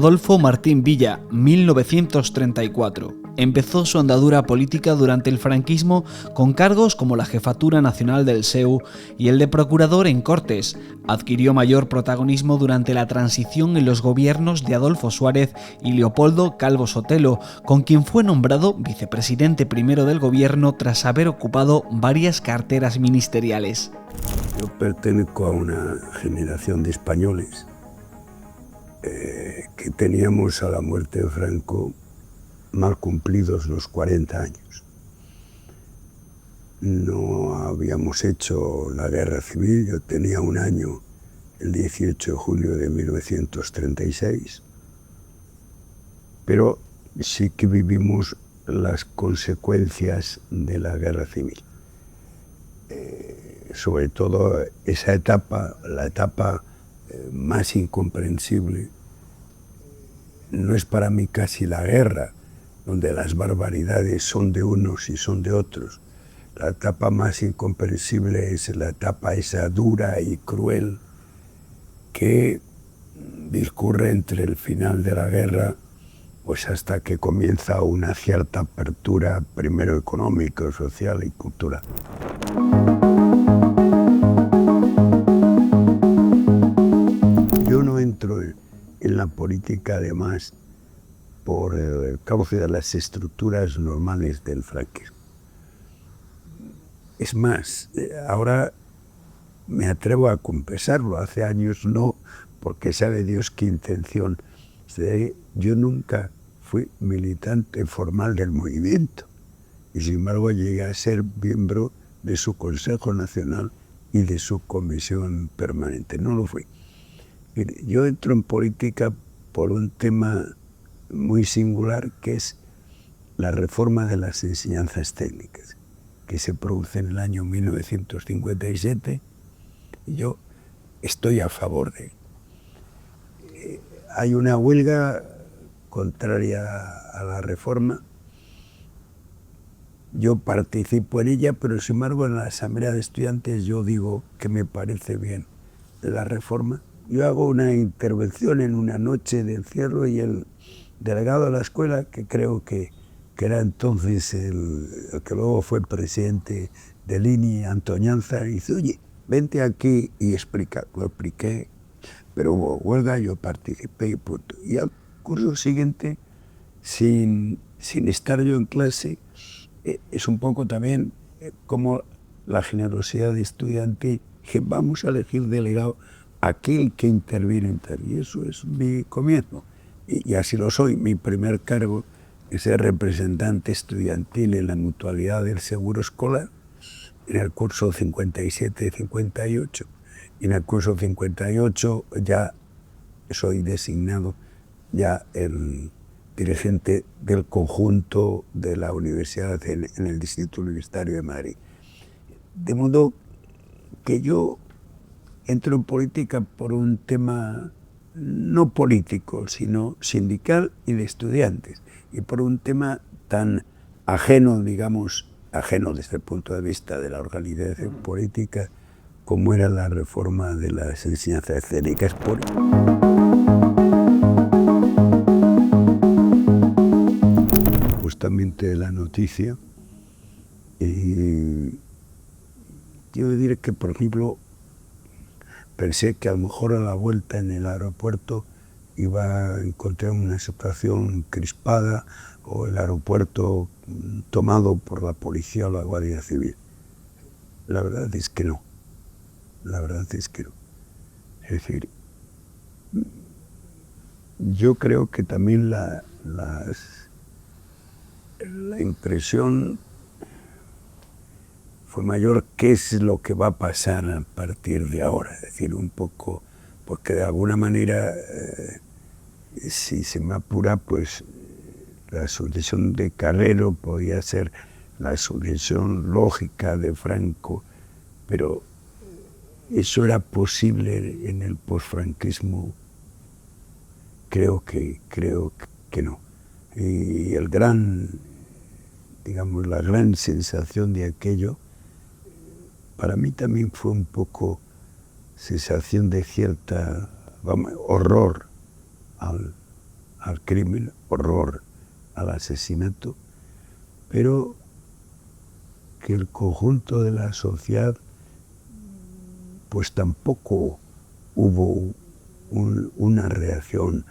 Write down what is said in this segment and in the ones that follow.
Rodolfo Martín Villa, 1934. Empezó su andadura política durante el franquismo con cargos como la jefatura nacional del SEU y el de procurador en Cortes. Adquirió mayor protagonismo durante la transición en los gobiernos de Adolfo Suárez y Leopoldo Calvo Sotelo, con quien fue nombrado vicepresidente primero del gobierno tras haber ocupado varias carteras ministeriales. Yo pertenezco a una generación de españoles que teníamos a la muerte de Franco mal cumplidos los 40 años. No habíamos hecho la guerra civil, yo tenía un año el 18 de julio de 1936, pero sí que vivimos las consecuencias de la guerra civil. Sobre todo esa etapa, la etapa más incomprensible, no es para mí casi la guerra, donde las barbaridades son de unos y son de otros. La etapa más incomprensible es la etapa esa dura y cruel que discurre entre el final de la guerra pues hasta que comienza una cierta apertura, primero económica, social y cultural. Yo no entro en la política además por el cauce de las estructuras normales del franquismo. Es más, ahora me atrevo a confesarlo, hace años no, porque sabe Dios qué intención. Yo nunca fui militante formal del movimiento y sin embargo llegué a ser miembro de su Consejo Nacional y de su Comisión Permanente. No lo fui. Yo entro en política por un tema muy singular, que es la reforma de las enseñanzas técnicas, que se produce en el año 1957, y yo estoy a favor de él. Hay una huelga contraria a la reforma, yo participo en ella, pero sin embargo en la Asamblea de Estudiantes yo digo que me parece bien la reforma. Yo hago una intervención en una noche de encierro y el delegado de la escuela, que creo que era entonces el que luego fue presidente del INI, Antoñanza, dice: oye, vente aquí y explica. Lo expliqué, pero hubo huelga, yo participé y punto. Y al curso siguiente, sin estar yo en clase, es un poco también como la generosidad estudiantil, que vamos a elegir delegado aquel que interviene. Y eso es mi comienzo. Y así lo soy. Mi primer cargo es ser representante estudiantil en la mutualidad del seguro escolar en el curso 57-58. Y en el curso 58 ya soy designado ya el dirigente del conjunto de la universidad en el Distrito Universitario de Madrid. De modo que yo entro en política por un tema no político, sino sindical y de estudiantes, y por un tema tan ajeno, digamos, ajeno desde el punto de vista de la organización política, como era la reforma de las enseñanzas escénicas. Justamente la noticia, y yo diré que, por ejemplo, pensé que a lo mejor a la vuelta en el aeropuerto iba a encontrar una situación crispada o el aeropuerto tomado por la policía o la Guardia Civil. La verdad es que no. La verdad es que no. Es decir, yo creo que también la impresión fue mayor qué es lo que va a pasar a partir de ahora. Es decir, un poco, porque de alguna manera, si se me apura, pues la sucesión de Carrero podía ser la sucesión lógica de Franco, pero eso era posible en el posfranquismo. Creo que no. Y el gran, digamos, la gran sensación de aquello, para mí también fue un poco sensación de cierta horror al crimen, horror al asesinato, pero que el conjunto de la sociedad pues tampoco hubo una reacción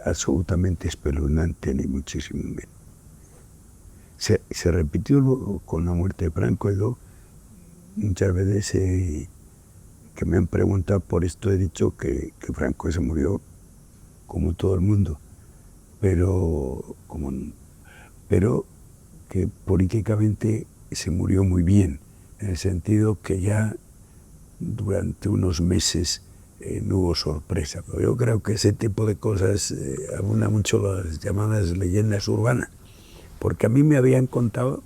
absolutamente espeluznante, ni muchísimo menos. Se repitió con la muerte de Franco. Yo muchas veces que me han preguntado por esto he dicho que Franco se murió como todo el mundo, pero que políticamente se murió muy bien, en el sentido que ya durante unos meses no hubo sorpresa. Pero yo creo que ese tipo de cosas abunda mucho las llamadas leyendas urbanas, porque a mí me habían contado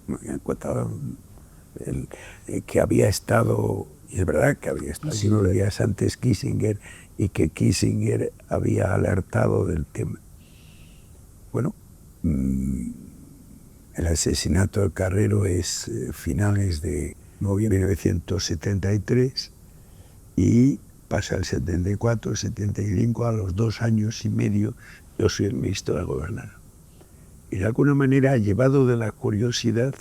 que había estado, y es verdad que había estado unos días antes Kissinger, y que Kissinger había alertado del tema. Bueno, el asesinato de Carrero es finales de noviembre de 1973 y pasa el 74, 75, a los 2 años y medio yo soy el ministro de Gobernación. Y de alguna manera, llevado de la curiosidad,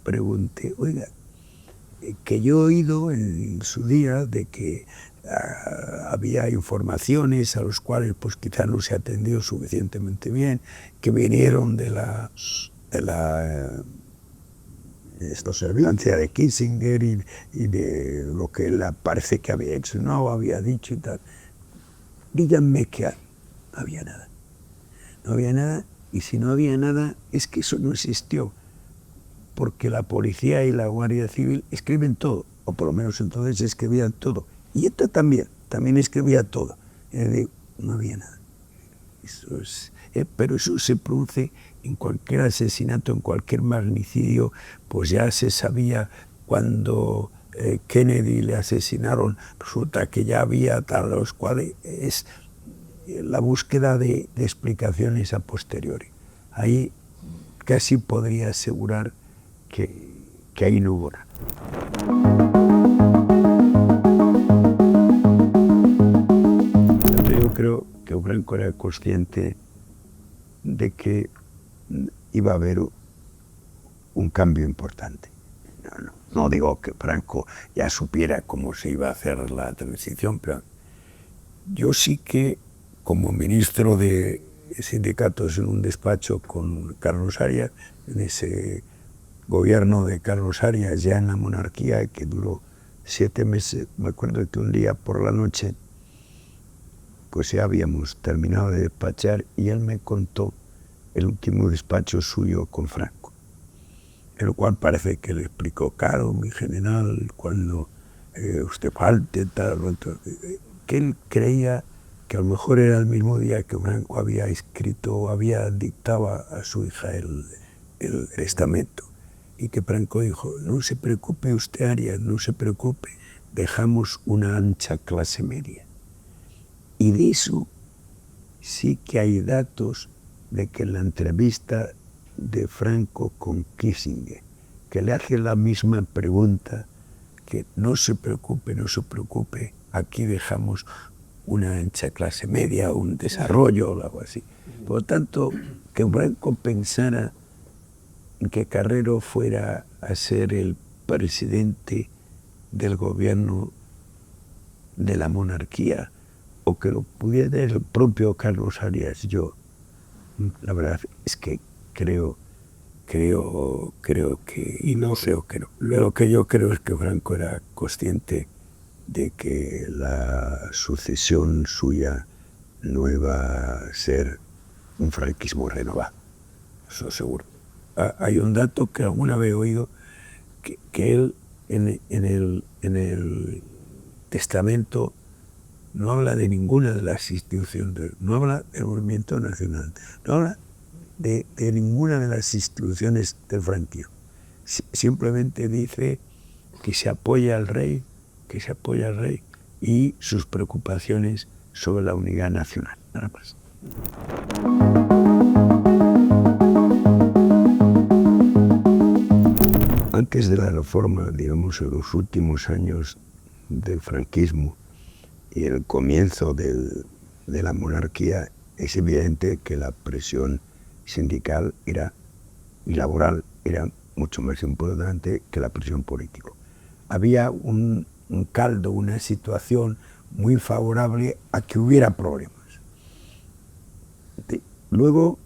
pregunté, oiga, que yo he oído en su día de que había informaciones a los cuales pues quizá no se atendió suficientemente bien, que vinieron de la vigilancia de Kissinger y de lo que él parece que había hecho, no había dicho y tal. Díganme que no había nada. No había nada, y si no había nada es que eso no existió, porque la policía y la Guardia Civil escriben todo, o por lo menos entonces escribían todo. Y esta también escribía todo. No había nada. Pero eso se produce en cualquier asesinato, en cualquier magnicidio. Pues ya se sabía cuando Kennedy le asesinaron, resulta que ya había tal, los cuales es la búsqueda de explicaciones a posteriori. Ahí casi podría asegurar que ahí no hubo nada. Yo creo que Franco era consciente de que iba a haber un cambio importante. No digo que Franco ya supiera cómo se iba a hacer la transición, pero yo sí que, como ministro de sindicatos en un despacho con Carlos Arias, en ese gobierno de Carlos Arias ya en la monarquía, que duró 7 meses, me acuerdo que un día por la noche pues ya habíamos terminado de despachar y él me contó el último despacho suyo con Franco, en lo cual parece que le explicó, claro, mi general, cuando usted falte, tal, que él creía que a lo mejor era el mismo día que Franco había escrito, había dictado a su hija el testamento, y que Franco dijo, no se preocupe usted, Arias, no se preocupe, dejamos una ancha clase media. Y de eso sí que hay datos de que en la entrevista de Franco con Kissinger, que le hace la misma pregunta, que no se preocupe, aquí dejamos una ancha clase media, un desarrollo o algo así. Por lo tanto, que Franco pensara que Carrero fuera a ser el presidente del gobierno de la monarquía, o que lo pudiera el propio Carlos Arias. Yo, la verdad es que creo que, y no creo que no. Lo que yo creo es que Franco era consciente de que la sucesión suya no iba a ser un franquismo renovado, eso seguro. Hay un dato que alguna vez he oído, que él en el testamento no habla de ninguna de las instituciones, no habla del movimiento nacional, no habla de ninguna de las instituciones del franquismo. Simplemente dice que se apoya al rey y sus preocupaciones sobre la unidad nacional, nada más. Antes de la reforma, digamos, en los últimos años del franquismo y el comienzo de la monarquía, es evidente que la presión sindical y laboral era mucho más importante que la presión política. Había un caldo, una situación muy favorable a que hubiera problemas. Luego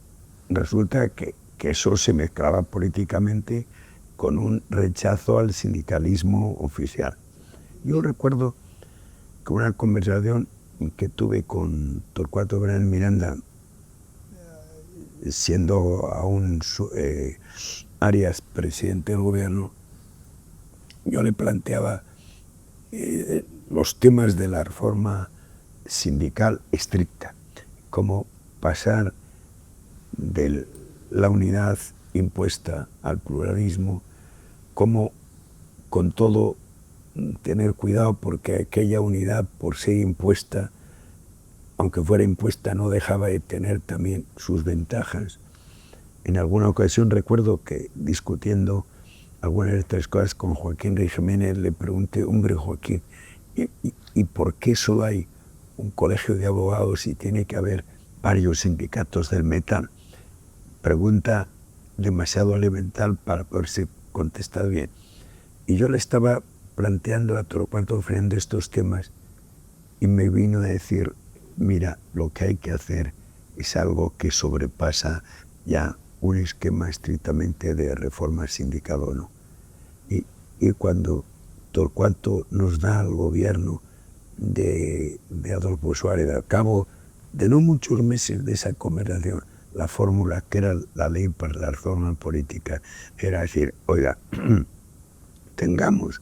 resulta que eso se mezclaba políticamente con un rechazo al sindicalismo oficial. Yo recuerdo que una conversación que tuve con Torcuato Bernal Miranda, siendo aún Arias presidente del gobierno, yo le planteaba los temas de la reforma sindical estricta, como pasar de la unidad impuesta al pluralismo, como con todo tener cuidado porque aquella unidad por ser impuesta, aunque fuera impuesta, no dejaba de tener también sus ventajas. En alguna ocasión recuerdo que discutiendo algunas de estas cosas con Joaquín Rey Jiménez le pregunté, hombre Joaquín, ¿y por qué solo hay un colegio de abogados y tiene que haber varios sindicatos del metal? Pregunta demasiado elemental para poderse contestar bien. Y yo le estaba planteando a Torcuato Fernández estos temas y me vino a decir, mira, lo que hay que hacer es algo que sobrepasa ya un esquema estrictamente de reforma sindical o no. Y cuando Torcuato nos da al gobierno de Adolfo Suárez, al cabo de no muchos meses de esa conversación, la fórmula que era la ley para la reforma política era decir, oiga, tengamos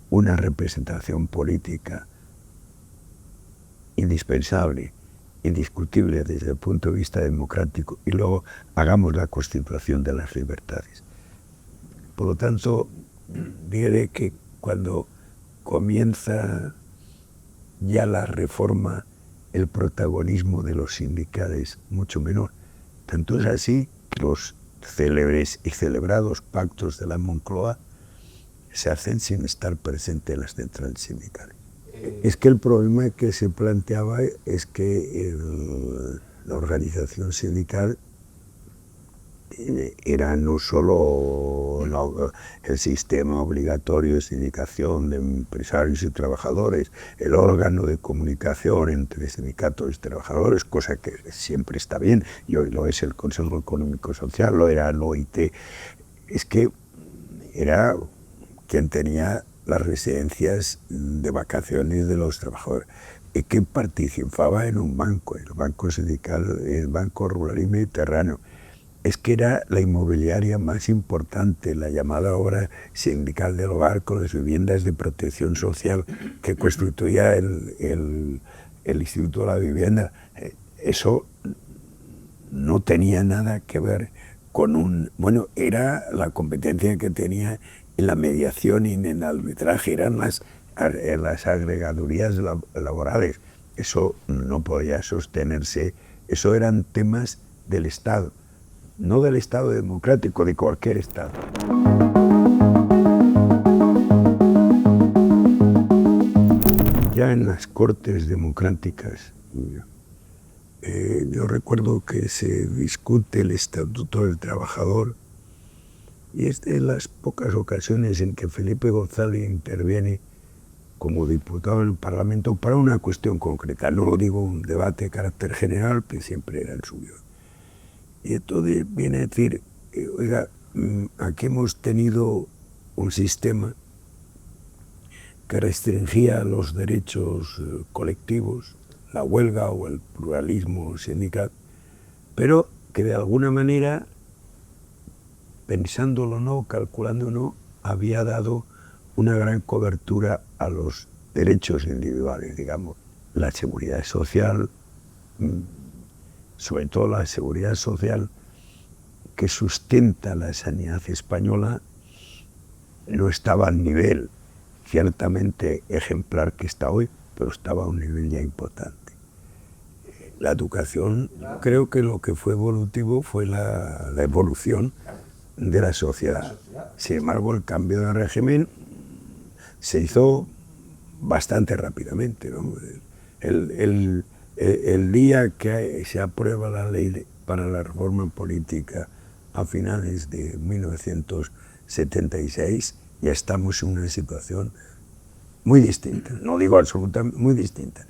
una representación política indispensable, indiscutible desde el punto de vista democrático y luego hagamos la constitución de las libertades. Por lo tanto, diré que cuando comienza ya la reforma, el protagonismo de los sindicales es mucho menor. Tanto es así que los célebres y celebrados pactos de la Moncloa se hacen sin estar presente en las centrales sindicales. Es que el problema que se planteaba es que la organización sindical era no solo el sistema obligatorio de sindicación de empresarios y trabajadores, el órgano de comunicación entre sindicatos y trabajadores, cosa que siempre está bien, y hoy lo es el Consejo Económico Social, lo era el OIT, es que era quien tenía las residencias de vacaciones de los trabajadores y que participaba en un banco, el Banco Sindical, el Banco Rural y Mediterráneo. Es que era la inmobiliaria más importante, la llamada obra sindical del hogar con las viviendas de protección social que constituía el Instituto de la Vivienda. Eso no tenía nada que ver con era la competencia que tenía en la mediación y en el arbitraje, eran las agregadurías laborales. Eso no podía sostenerse, eso eran temas del Estado. No del Estado democrático, de cualquier Estado. Ya en las Cortes democráticas, yo recuerdo que se discute el Estatuto del Trabajador y es de las pocas ocasiones en que Felipe González interviene como diputado en el Parlamento para una cuestión concreta. No digo un debate de carácter general, que siempre era el suyo. Y entonces viene a decir, oiga, aquí hemos tenido un sistema que restringía los derechos colectivos, la huelga o el pluralismo sindical, pero que de alguna manera, pensándolo o no, calculando o no, había dado una gran cobertura a los derechos individuales, digamos, la seguridad social, sobre todo la seguridad social que sustenta la sanidad española, no estaba al nivel ciertamente ejemplar que está hoy, pero estaba a un nivel ya importante. La educación, creo que lo que fue evolutivo fue la evolución de la sociedad. Sin embargo, el cambio de régimen se hizo bastante rápidamente, ¿no? El día que se aprueba la ley para la reforma política a finales de 1976, ya estamos en una situación muy distinta, no digo absolutamente, muy distinta.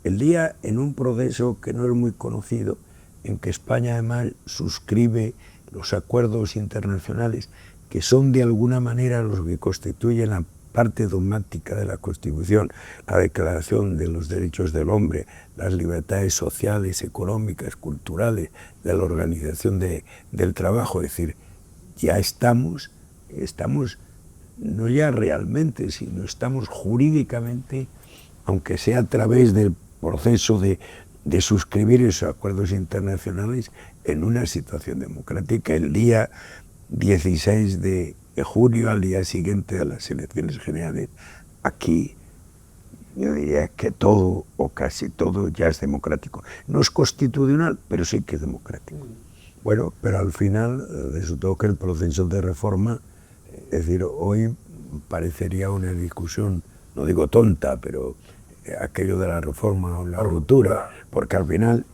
El día en un proceso que no es muy conocido, en que España además suscribe los acuerdos internacionales, que son de alguna manera los que constituyen la parte dogmática de la Constitución, la Declaración de los Derechos del Hombre, las libertades sociales, económicas, culturales, de la organización del trabajo. Es decir, ya estamos no ya realmente, sino estamos jurídicamente, aunque sea a través del proceso de suscribir esos acuerdos internacionales, en una situación democrática. El día 16 de junio, al día siguiente de las elecciones generales, aquí yo diría que todo o casi todo ya es democrático. No es constitucional, pero sí que es democrático. Bueno, pero al final resultó que el proceso de reforma, es decir, hoy parecería una discusión, no digo tonta, pero aquello de la reforma o la ruptura, porque al final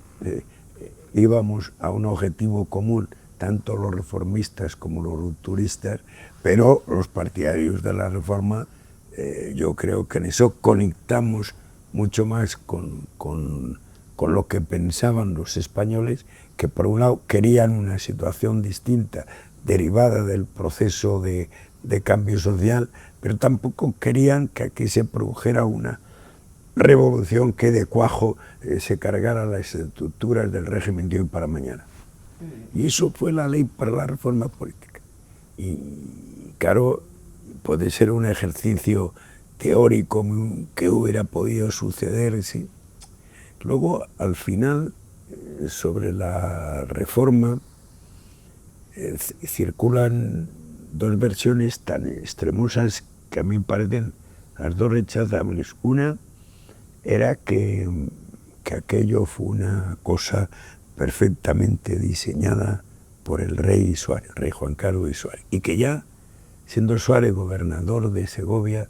íbamos a un objetivo común, tanto los reformistas como los rupturistas, pero los partidarios de la reforma, yo creo que en eso conectamos mucho más con lo que pensaban los españoles, que por un lado querían una situación distinta, derivada del proceso de cambio social, pero tampoco querían que aquí se produjera una revolución que de cuajo se cargara las estructuras del régimen de hoy para mañana. Y eso fue la ley para la reforma política. Y claro, puede ser un ejercicio teórico que hubiera podido suceder, sí. Luego, al final, sobre la reforma, circulan dos versiones tan extremosas que a mí me parecen las dos rechazables. Una era que aquello fue una cosa perfectamente diseñada por el rey Suárez, el rey Juan Carlos de Suárez, y que ya, siendo Suárez gobernador de Segovia,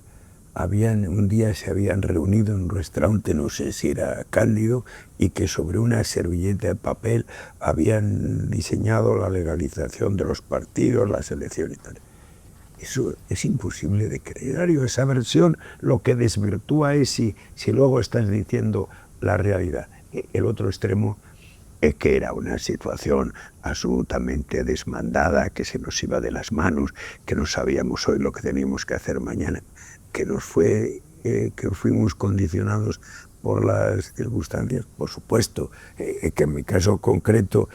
un día se habían reunido en un restaurante, no sé si era Cándido, y que sobre una servilleta de papel habían diseñado la legalización de los partidos, las elecciones y tal. Eso es imposible de creer. Esa versión lo que desvirtúa es si luego estás diciendo la realidad. El otro extremo es que era una situación absolutamente desmandada, que se nos iba de las manos, que no sabíamos hoy lo que teníamos que hacer mañana, que fuimos condicionados por las circunstancias, por supuesto, que en mi caso concreto,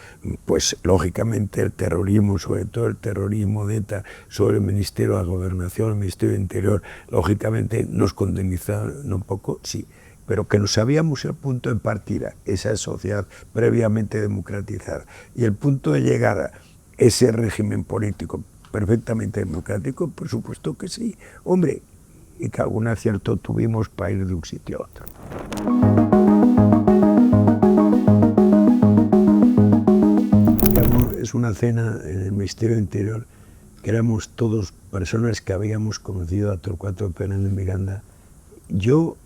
pues lógicamente el terrorismo, sobre todo el terrorismo de ETA, sobre el Ministerio de la Gobernación, el Ministerio del Interior, lógicamente nos condicionaron un poco, sí, pero que no sabíamos el punto de partida, esa sociedad previamente democratizada, y el punto de llegada, ese régimen político perfectamente democrático, por supuesto que sí, hombre, y que algún acierto tuvimos para ir de un sitio a otro. Es una cena en el Ministerio del Interior, que éramos todos personas que habíamos conocido a Torcuato Fernández Miranda. Yo,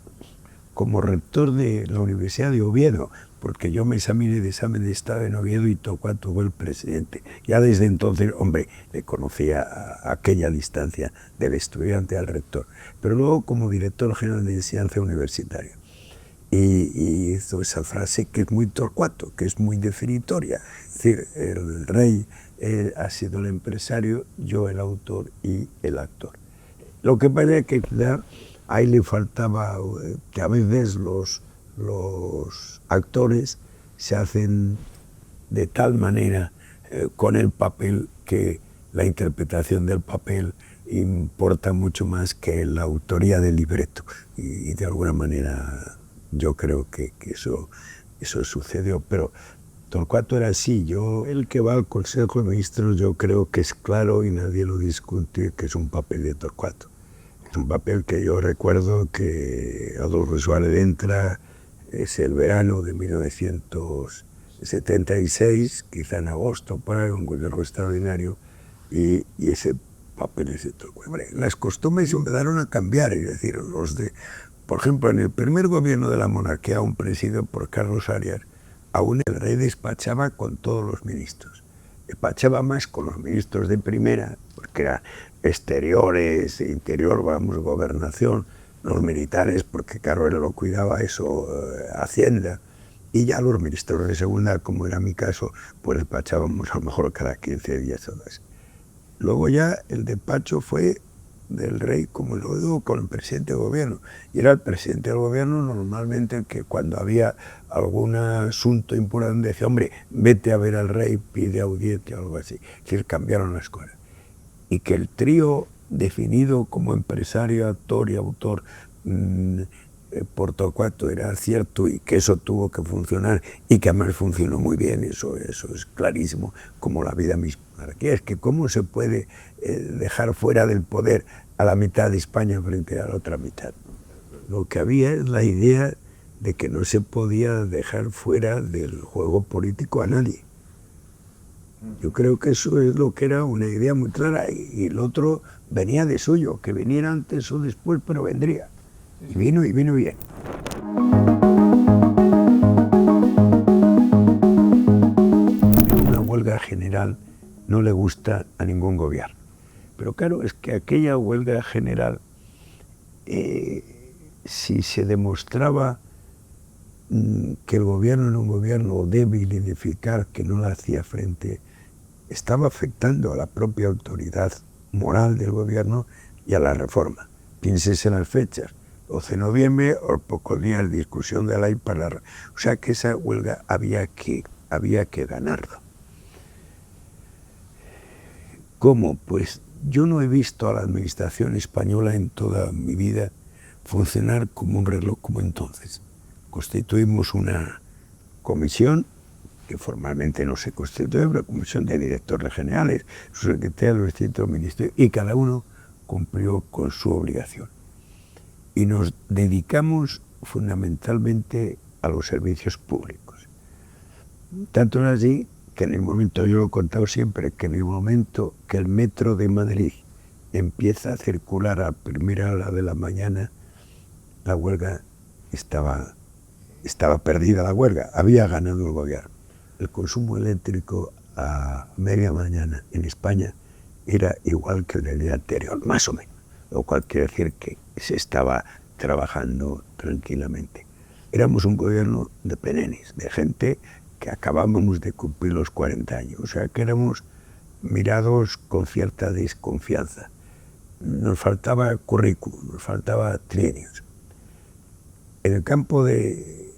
como rector de la Universidad de Oviedo, porque yo me examiné de examen de Estado en Oviedo y Torcuato fue el presidente. Ya desde entonces, hombre, le conocía a aquella distancia del estudiante al rector. Pero luego como director general de enseñanza universitaria. Y hizo esa frase que es muy Torcuato, que es muy definitoria. Es decir, el rey ha sido el empresario, yo el autor y el actor. Lo que pasa es que ahí le faltaba que a veces los actores se hacen de tal manera con el papel que la interpretación del papel importa mucho más que la autoría del libreto. Y de alguna manera yo creo que eso sucedió. Pero Torcuato era así. El que va al Consejo de Ministros, yo creo que es claro y nadie lo discute, que es un papel de Torcuato. Es un papel que yo recuerdo que Adolfo Suárez entra, es el verano de 1976, quizá en agosto, para un consejo extraordinario, y ese papel es de Torcuato. Las costumbres empezaron a cambiar, es decir, los de por ejemplo, en el primer gobierno de la monarquía, aún presidido por Carlos Arias, aún el rey despachaba con todos los ministros. Despachaba más con los ministros de primera, porque eran exteriores, interior, vamos, gobernación, los militares, porque claro, él lo cuidaba eso, Hacienda, y ya los ministros de segunda, como era mi caso, pues despachábamos a lo mejor cada 15 días o así. Luego ya el despacho fue del rey, como lo digo, con el presidente del gobierno. Y era el presidente del gobierno normalmente el que cuando había algún asunto importante decía, hombre, vete a ver al rey, pide audiencia o algo así. Es decir, cambiaron las cosas. Y que el trío definido como empresario, actor y autor por Torcuato era cierto y que eso tuvo que funcionar y que además funcionó muy bien, eso es clarísimo, como la vida misma. Aquí es que cómo se puede dejar fuera del poder a la mitad de España frente a la otra mitad. Lo que había es la idea de que no se podía dejar fuera del juego político a nadie. Yo creo que eso es lo que era una idea muy clara y el otro venía de suyo, que viniera antes o después, pero vendría. Y vino bien. Una huelga general no le gusta a ningún gobierno. Pero claro, es que aquella huelga general, si se demostraba que el gobierno era un gobierno débil, ineficaz, que no le hacía frente, estaba afectando a la propia autoridad moral del gobierno y a la reforma. Piénsese en las fechas. 12 de noviembre, o pocos días de discusión de la ley para la... O sea que esa huelga había que ganarla. ¿Cómo? Pues yo no he visto a la administración española en toda mi vida funcionar como un reloj como entonces. Constituimos una comisión, que formalmente no se constituye, pero comisión de directores generales, su secretario de los distintos ministerios, y cada uno cumplió con su obligación. Y nos dedicamos fundamentalmente a los servicios públicos. Tanto es así que en el momento, yo lo he contado siempre, que en el momento que el metro de Madrid empieza a circular a primera hora de la mañana, la huelga estaba perdida la huelga, había ganado el gobierno. El consumo eléctrico a media mañana en España era igual que el del día anterior, más o menos, lo cual quiere decir que se estaba trabajando tranquilamente. Éramos un gobierno de penenes, de gente que acabábamos de cumplir los 40 años, o sea que éramos mirados con cierta desconfianza. Nos faltaba currículum, nos faltaba trienios. En el campo de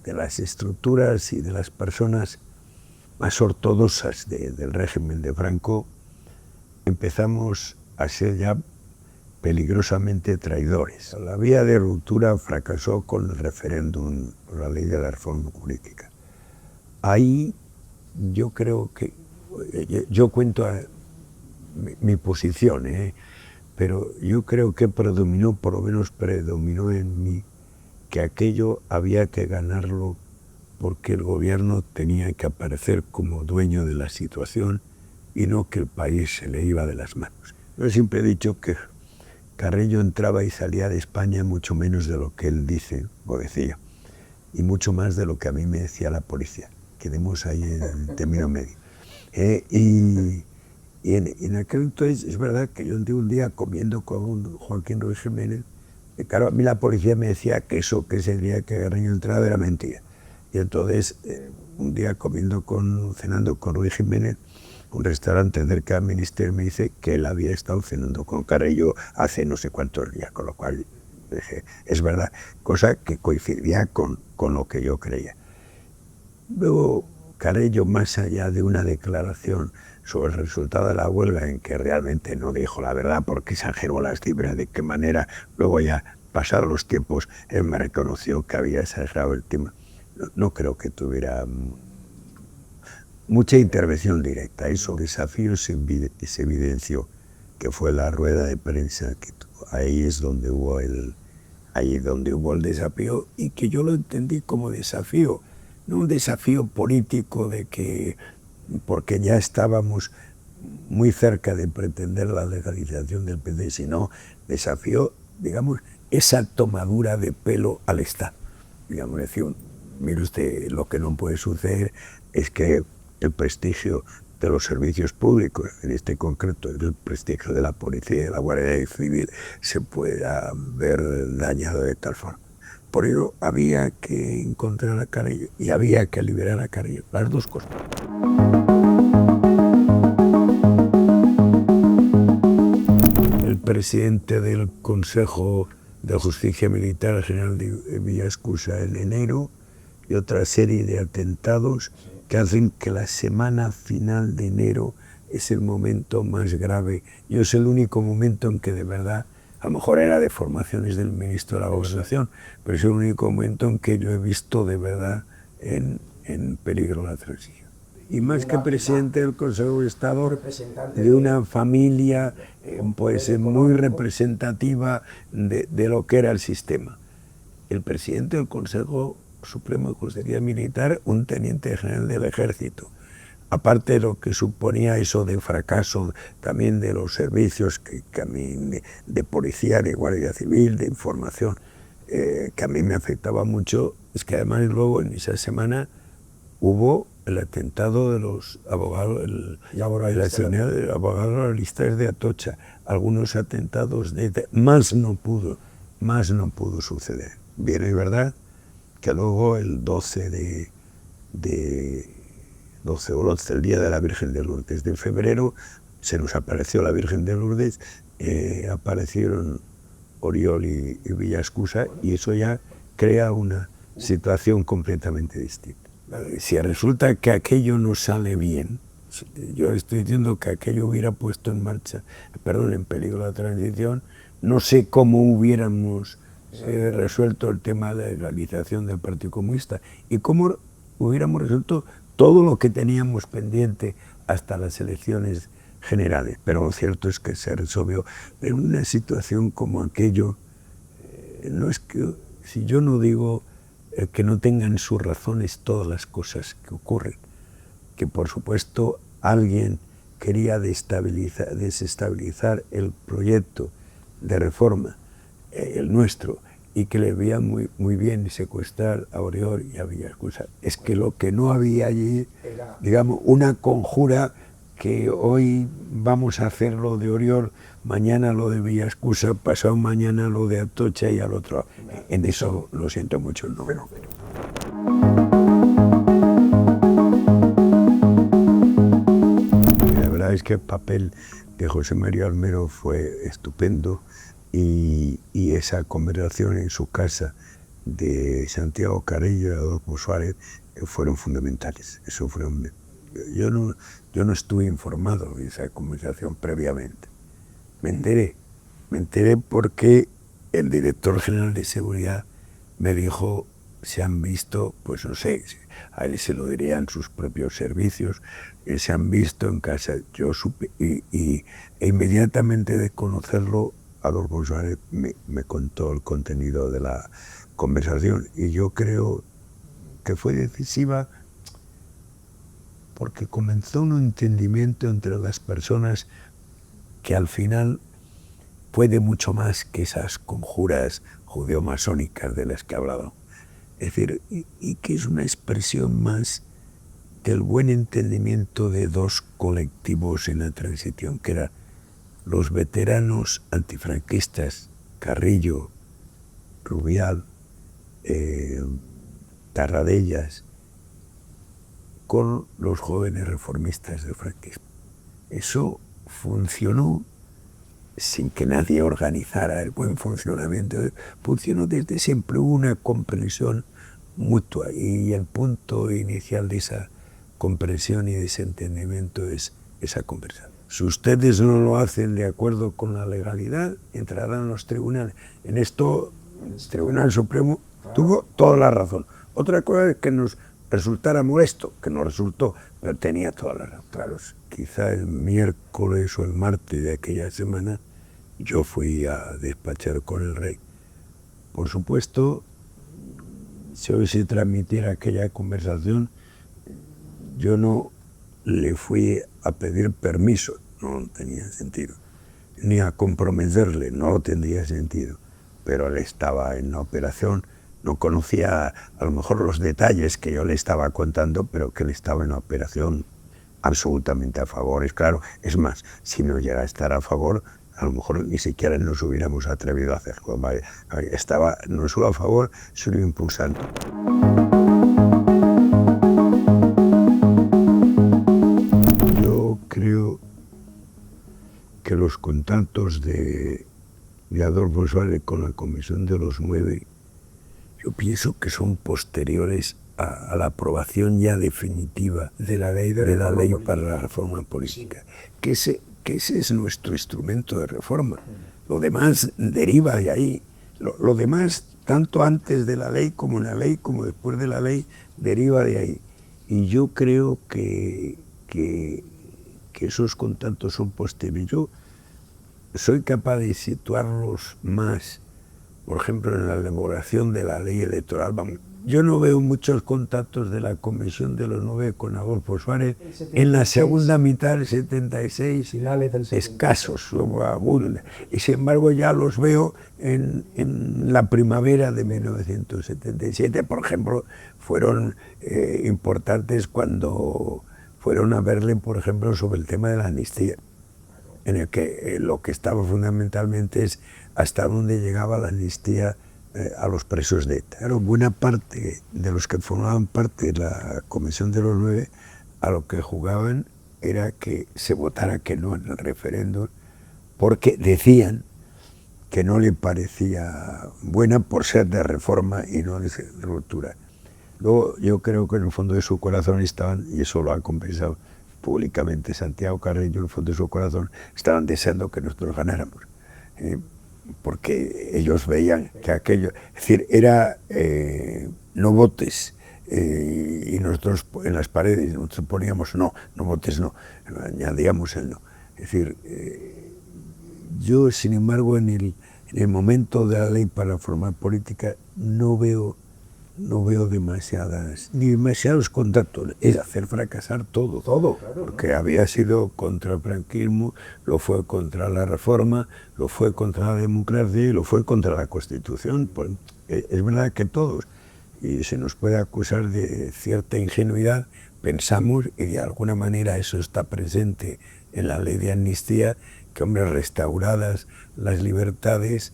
las estructuras y de las personas más ortodoxas del régimen de Franco, empezamos a ser ya peligrosamente traidores. La vía de ruptura fracasó con el referéndum, la ley de la reforma política. Ahí yo creo que, yo cuento mi posición, pero yo creo que predominó, por lo menos predominó en mí, que aquello había que ganarlo porque el gobierno tenía que aparecer como dueño de la situación y no que el país se le iba de las manos. Yo siempre he dicho que Carrillo entraba y salía de España mucho menos de lo que él dice o decía, y mucho más de lo que a mí me decía la policía. Quedemos ahí en el término medio. Y en aquel entonces es verdad que yo un día comiendo con Joaquín Ruiz Jiménez, claro, a mí la policía me decía que ese día que Carrillo entraba era mentira. Y entonces, un día cenando con Ruiz Jiménez, un restaurante cerca del ministerio, me dice que él había estado cenando con Carrillo hace no sé cuántos días, con lo cual dije, es verdad, cosa que coincidía con lo que yo creía. Luego, Carrillo, más allá de una declaración sobre el resultado de la huelga, en que realmente no dijo la verdad porque exageró las cifras, de qué manera, luego ya pasados los tiempos, él me reconoció que había exagerado el tema. No creo que tuviera mucha intervención directa. Eso desafío se evidenció, que fue la rueda de prensa, que ahí es donde hubo el desafío, y que yo lo entendí como desafío, no un desafío político de que, porque ya estábamos muy cerca de pretender la legalización del PD, sino desafío, digamos, esa tomadura de pelo al Estado. Digamos, decir, mire usted, lo que no puede suceder es que el prestigio de los servicios públicos, en este concreto el prestigio de la policía y de la Guardia Civil, se pueda ver dañado de tal forma. Por ello había que encontrar a Carrillo y había que liberar a Carrillo, las dos cosas. El presidente del Consejo de Justicia Militar General de Villaescusa en enero y otra serie de atentados que hacen que la semana final de enero es el momento más grave. Yo es el único momento en que de verdad, a lo mejor era de formaciones del ministro de la Gobernación, pero es el único momento en que yo he visto de verdad en peligro la transición. Y más que presidente del Consejo de Estado, de una familia pues muy representativa de lo que era el sistema. El presidente del Consejo Supremo de Justicia Militar, un teniente general del Ejército. Aparte de lo que suponía eso de fracaso también de los servicios que a mí, de policía, de Guardia Civil, de información, que a mí me afectaba mucho, es que además luego en esa semana hubo el atentado de los abogados, el abogado laboralistas de Atocha, algunos atentados más no pudo suceder. Bien, es verdad que luego el 12 o 11, el día de la Virgen de Lourdes de febrero, se nos apareció la Virgen de Lourdes, aparecieron Oriol y Villaescusa, y eso ya crea una situación completamente distinta. Si resulta que aquello no sale bien, yo estoy diciendo que aquello hubiera puesto en marcha, en peligro la transición, no sé cómo hubiéramos resuelto el tema de la legalización del Partido Comunista y cómo hubiéramos resuelto todo lo que teníamos pendiente hasta las elecciones generales. Pero lo cierto es que se resolvió. En una situación como aquello, no es que, si yo no digo que no tengan sus razones todas las cosas que ocurren, que por supuesto alguien quería desestabilizar el proyecto de reforma, el nuestro, y que le veía muy bien secuestrar a Oriol y a Villaescusa. Es que lo que no había allí, digamos, una conjura que hoy vamos a hacer lo de Oriol, mañana lo de Villaescusa, pasado mañana lo de Atocha y al otro. En eso lo siento mucho, no. La verdad es que el papel de José María Olmero fue estupendo. Y esa conversación en su casa de Santiago Carrillo y Adolfo Suárez fueron fundamentales. Yo no estuve informado de esa conversación previamente. Me enteré porque el director general de seguridad me dijo, se han visto, pues no sé, a él se lo dirían sus propios servicios, se han visto en casa. Yo supe e inmediatamente de conocerlo, Adolfo Suárez me contó el contenido de la conversación y yo creo que fue decisiva porque comenzó un entendimiento entre las personas que al final fue de mucho más que esas conjuras judeo-masónicas de las que he hablado. Es decir, y que es una expresión más del buen entendimiento de dos colectivos en la transición, que eran los veteranos antifranquistas, Carrillo, Rubial, Tarradellas, con los jóvenes reformistas del franquismo. Eso funcionó sin que nadie organizara el buen funcionamiento. Funcionó desde siempre, hubo una comprensión mutua y el punto inicial de esa comprensión y de ese entendimiento es esa conversación. Si ustedes no lo hacen de acuerdo con la legalidad, entrarán en los tribunales. En esto, el Tribunal Supremo tuvo toda la razón. Otra cosa es que nos resultara molesto, que no resultó, pero tenía toda la razón. Claro, quizá el miércoles o el martes de aquella semana yo fui a despachar con el rey. Por supuesto, si hoy se transmitiera aquella conversación, yo no le fui a pedir permiso, no tenía sentido, ni a comprometerle, no tendría sentido. pero él estaba en la operación, no conocía a lo mejor los detalles que yo le estaba contando, pero que él estaba en la operación absolutamente a favor. Es claro, es más, si no llega a estar a favor, a lo mejor ni siquiera nos hubiéramos atrevido a hacerlo. Estaba no solo a favor, sino impulsando. Yo creo que los contactos de Adolfo Suárez con la Comisión de los 9, yo pienso que son posteriores a la aprobación ya definitiva de la ley para la reforma política, que ese es nuestro instrumento de reforma. Lo demás deriva de ahí. Lo demás, tanto antes de la ley como en la ley, como después de la ley, deriva de ahí. Y yo creo que esos contactos son posteriores. Yo soy capaz de situarlos más, por ejemplo, en la elaboración de la ley electoral. Yo no veo muchos contactos de la Comisión de los 9 con Adolfo Suárez en la segunda mitad del 76, escasos, y sin embargo ya los veo en la primavera de 1977, por ejemplo, fueron importantes cuando fueron a verle, por ejemplo, sobre el tema de la amnistía, en el que lo que estaba fundamentalmente es hasta dónde llegaba la amnistía a los presos de ETA. Claro, buena parte de los que formaban parte de la Comisión de los 9 a lo que jugaban era que se votara que no en el referéndum, porque decían que no le parecía buena por ser de reforma y no de ruptura. Luego yo creo que en el fondo de su corazón estaban, y eso lo ha compensado públicamente Santiago Carrillo, en el fondo de su corazón estaban deseando que nosotros ganáramos. Porque ellos veían que aquello, es decir, era no votes, y nosotros en las paredes nosotros poníamos no votes, no, añadíamos el no. Es decir, yo sin embargo en el momento de la ley para formar política no veo demasiados contactos, es hacer fracasar todo, porque había sido contra el franquismo, lo fue contra la reforma, lo fue contra la democracia y lo fue contra la Constitución. Pues, es verdad que todos, y se nos puede acusar de cierta ingenuidad, pensamos, y de alguna manera eso está presente en la ley de amnistía, que hombre, restauradas las libertades,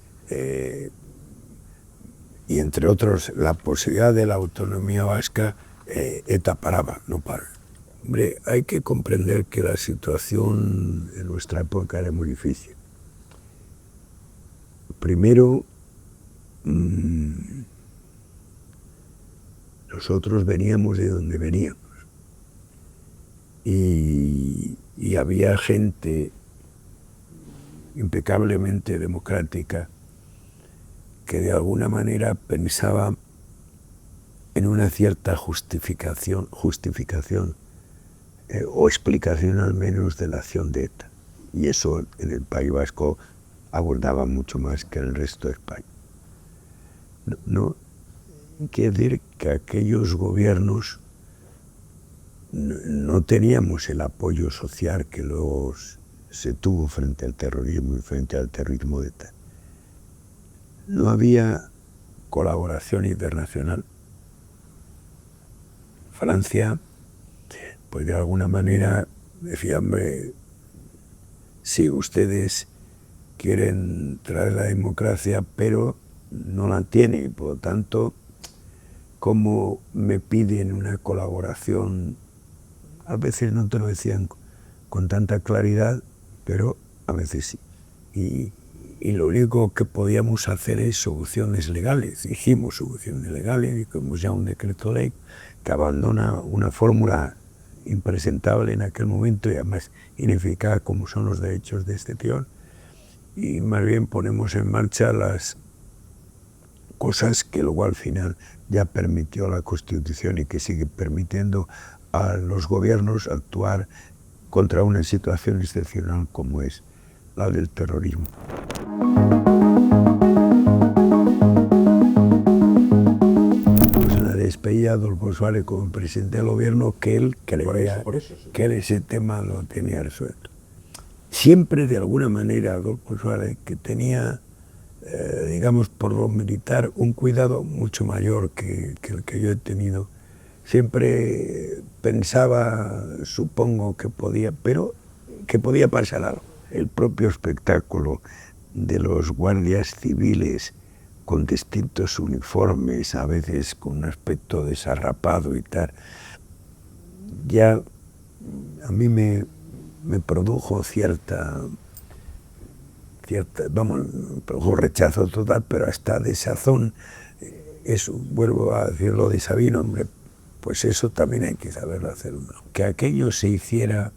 y entre otros la posibilidad de la autonomía vasca, ETA paraba, no para. Hombre, hay que comprender que la situación en nuestra época era muy difícil. Primero, nosotros veníamos de donde veníamos y había gente impecablemente democrática que de alguna manera pensaba en una cierta justificación o explicación al menos de la acción de ETA. Y eso en el País Vasco abordaba mucho más que en el resto de España. No quiere decir que aquellos gobiernos no teníamos el apoyo social que luego se tuvo frente al terrorismo y frente al terrorismo de ETA. No había colaboración internacional. Francia, pues de alguna manera decía, hombre, sí, ustedes quieren traer la democracia, pero no la tienen, y por lo tanto, ¿cómo me piden una colaboración? A veces no te lo decían con tanta claridad, pero a veces sí. Y lo único que podíamos hacer es soluciones legales. Hicimos soluciones legales, hicimos ya un decreto ley que abandona una fórmula impresentable en aquel momento y además ineficaz como son los derechos de excepción, y más bien ponemos en marcha las cosas que luego al final ya permitió la Constitución y que sigue permitiendo a los gobiernos actuar contra una situación excepcional como es la del terrorismo. Pues en la despedida de Adolfo Suárez como presidente del gobierno, que él creía que él ese tema lo tenía resuelto. Siempre de alguna manera Adolfo Suárez, que tenía digamos, por lo militar, un cuidado mucho mayor que el que yo he tenido. Siempre pensaba, supongo que podía, pero que podía pasar algo. El propio espectáculo de los guardias civiles con distintos uniformes, a veces con un aspecto desarrapado y tal, ya a mí me produjo vamos, me produjo rechazo total, pero hasta desazón. Eso, vuelvo a decirlo de Sabino, hombre, pues eso también hay que saberlo hacer uno. Que aquello se hiciera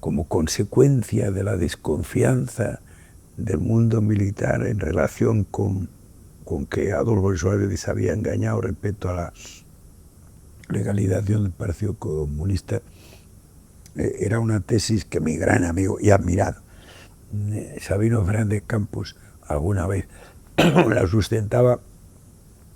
como consecuencia de la desconfianza del mundo militar en relación con que Adolfo Suárez les había engañado respecto a la legalización del Partido Comunista, era una tesis que mi gran amigo y admirado Sabino Fernández Campos alguna vez la sustentaba,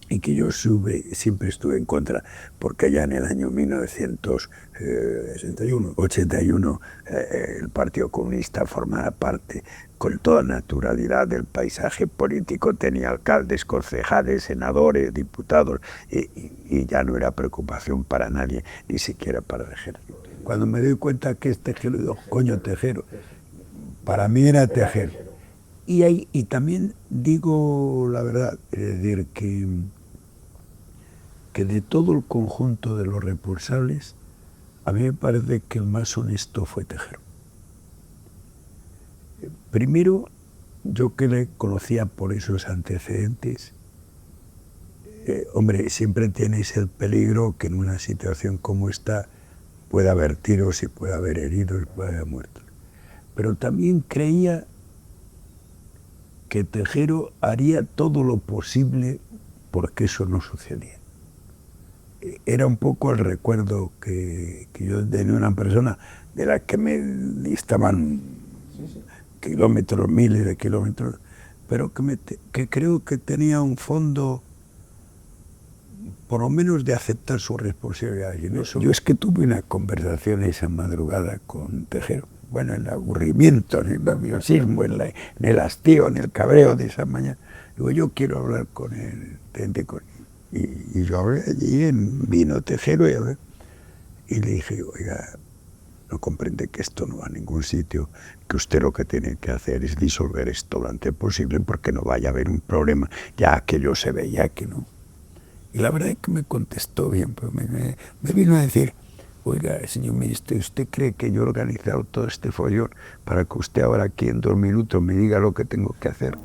y que yo siempre estuve en contra, porque ya en el año 1981 el Partido Comunista formaba parte con toda naturalidad del paisaje político, tenía alcaldes, concejales, senadores, diputados, y ya no era preocupación para nadie, ni siquiera para Tejero. Cuando me doy cuenta que es Tejero, digo, coño, Tejero, para mí era Tejero. Y también digo la verdad, es decir, que de todo el conjunto de los responsables, a mí me parece que el más honesto fue Tejero. Primero, yo que le conocía por esos antecedentes, hombre, siempre tienes el peligro que en una situación como esta pueda haber tiros y pueda haber heridos y pueda haber muertos. Pero también creía que Tejero haría todo lo posible porque eso no sucedía. Era un poco el recuerdo que yo tenía de una persona de la que me distaban kilómetros, miles de kilómetros, pero que creo que tenía un fondo, por lo menos, de aceptar su responsabilidad. Yo es que tuve una conversación esa madrugada con Tejero, bueno, en el aburrimiento, en el nerviosismo, en el hastío, en el cabreo de esa mañana. Digo, yo quiero hablar con el teniente coronel. Y yo hablé allí, vino Tejero, y le dije, oiga, no comprende que esto no va a ningún sitio, que usted lo que tiene que hacer es disolver esto lo antes posible porque no vaya a haber un problema, ya aquello se veía que no. Y la verdad es que me contestó bien, pues me vino a decir, oiga, señor ministro, ¿usted cree que yo he organizado todo este follón para que usted ahora aquí en 2 minutos me diga lo que tengo que hacer?